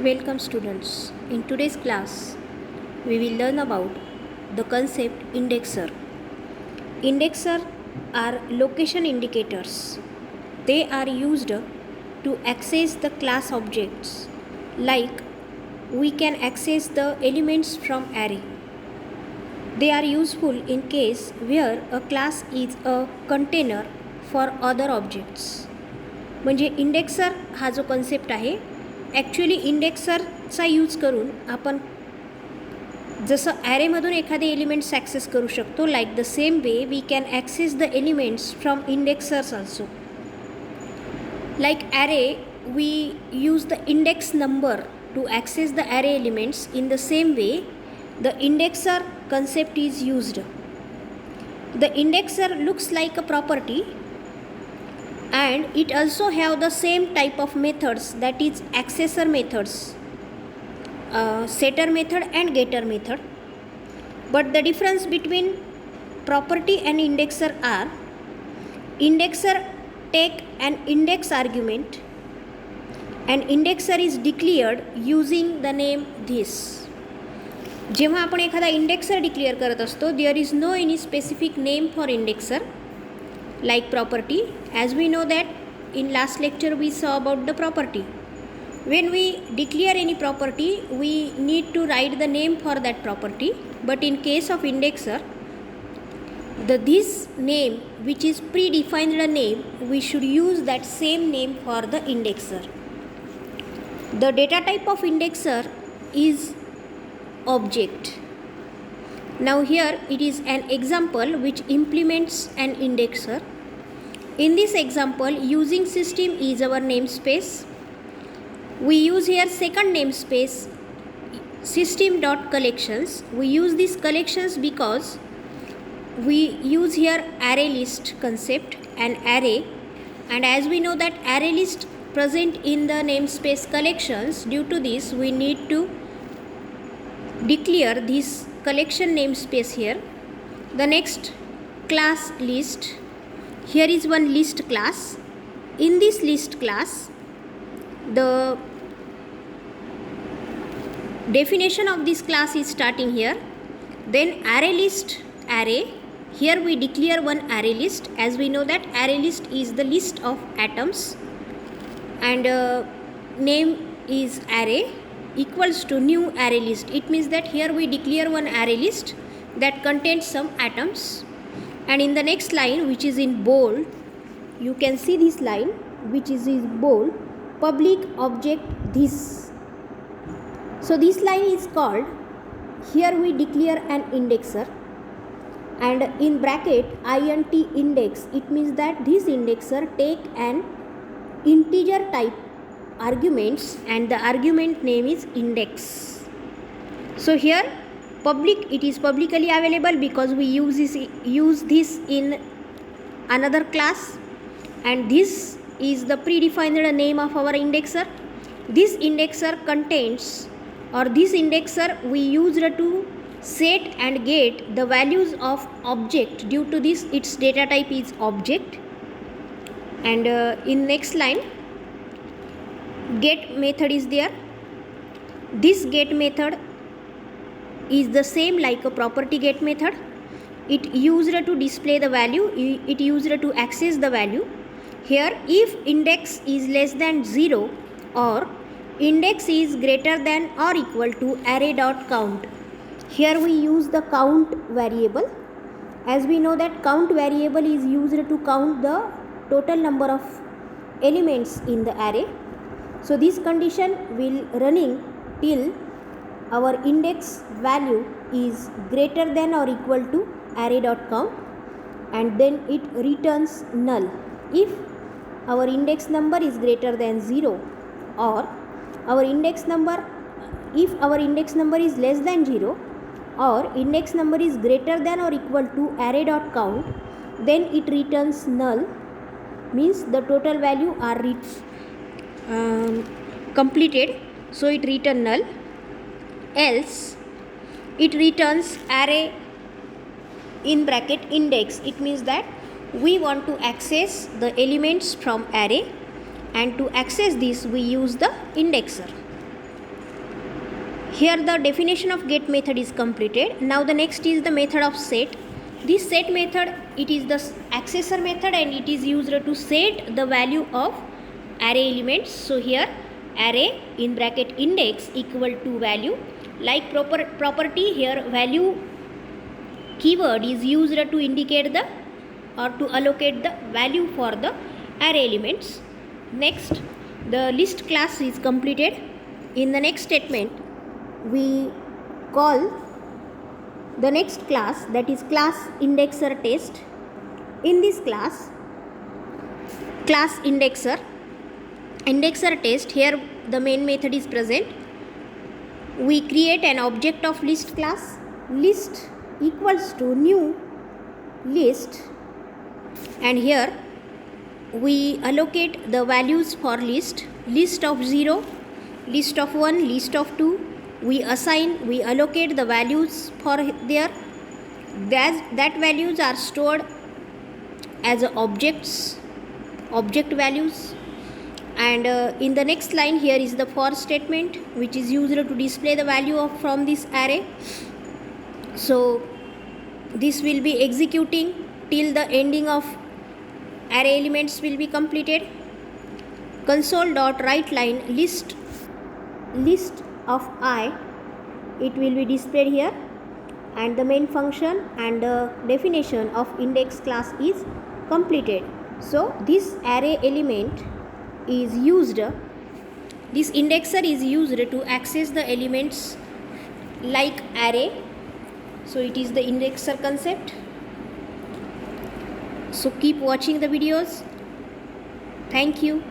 Welcome students. In today's class, we will learn about the concept indexer. Indexer are location indicators. They are used to access the class objects, like we can access the elements from array. They are useful in case where a class is a container for other objects. म्हणजे indexer हा जो concept आहे, actually इंडेक्सरचा use करून आपण जसं ॲरेमधून एखादे elements access करू शकतो, like the same way we can access the elements from indexers also. Like array we use the index number to access the array elements. In the same way, the indexer concept is used. The indexer looks like a property and it also have the same type of methods, that is accessor methods, setter method and getter method. But the difference between property and indexer are, indexer take an index argument and indexer is declared using the name this. जेव्हा आपण एखादा indexer declare करत असतो, there is no any specific name for indexer like property. As we know that in last lecture we saw about the property. When we declare any property we need to write the name for that property. But in case of indexer, this name which is predefined name, we should use that same name for the indexer. The data type of indexer is object. Now here it is an example which implements an indexer. In this example, using system is our namespace. We use here second namespace system.collections. We use these collections because we use here array list concept and array, and as we know that array list present in the namespace collections, due to this we need to declare this collection namespace here. The next class list, here is one list class. In this list class, the definition of this class is starting here. Then array list array, here we declare one array list. As we know that array list is the list of atoms and name is array equals to new array list. It means that here we declare one array list that contains some atoms. And in the next line, which is in bold, you can see this line which is in bold, public object this. So this line is called, here we declare an indexer and in bracket int index. It means that this indexer take an integer type arguments and the argument name is index. So here public, it is publicly available because we use this in another class, and this is the predefined name of our indexer. This indexer contains, or this indexer we used to set and get the values of object. Due to this its data type is object. And in next line, get method is there. This get method is the same like a property get method. It used to display the value, it used to access the value. Here if index is less than 0 or index is greater than or equal to array.count, here we use the count variable. As we know that count variable is used to count the total number of elements in the array. So this condition will running till our index value is greater than or equal to array.count, and then it returns null if our index number is greater than 0, or our index number, if our index number is less than 0 or index number is greater than or equal to array.count, then it returns null, means the total value are completed, so it return null. Else it returns array in bracket index. It means that we want to access the elements from array, and to access this we use the indexer. Here the definition of get method is completed. Now the next is the method of set. This set method, it is the accessor method and it is used to set the value of array elements. So here array in bracket index equal to value. Like property, here value keyword is used to indicate the or to allocate the value for the array elements. Next, the list class is completed. In the next statement, we call the next class, that is class indexer test. In this class indexer test, here the main method is present. We create an object of list class. List equals to new list, and here we allocate the values for list of 0, list of 1, list of 2. We allocate the values for there. That values are stored as object values. And in the next line, here is the for statement, which is used to display the value from this array. So this will be executing till the ending of array elements will be completed. Console.writeLine list of I, it will be displayed here, and the main function and the definition of index class is completed. So this array element is used, this indexer is used to access the elements like array. So it is the indexer concept. So keep watching the videos. Thank you.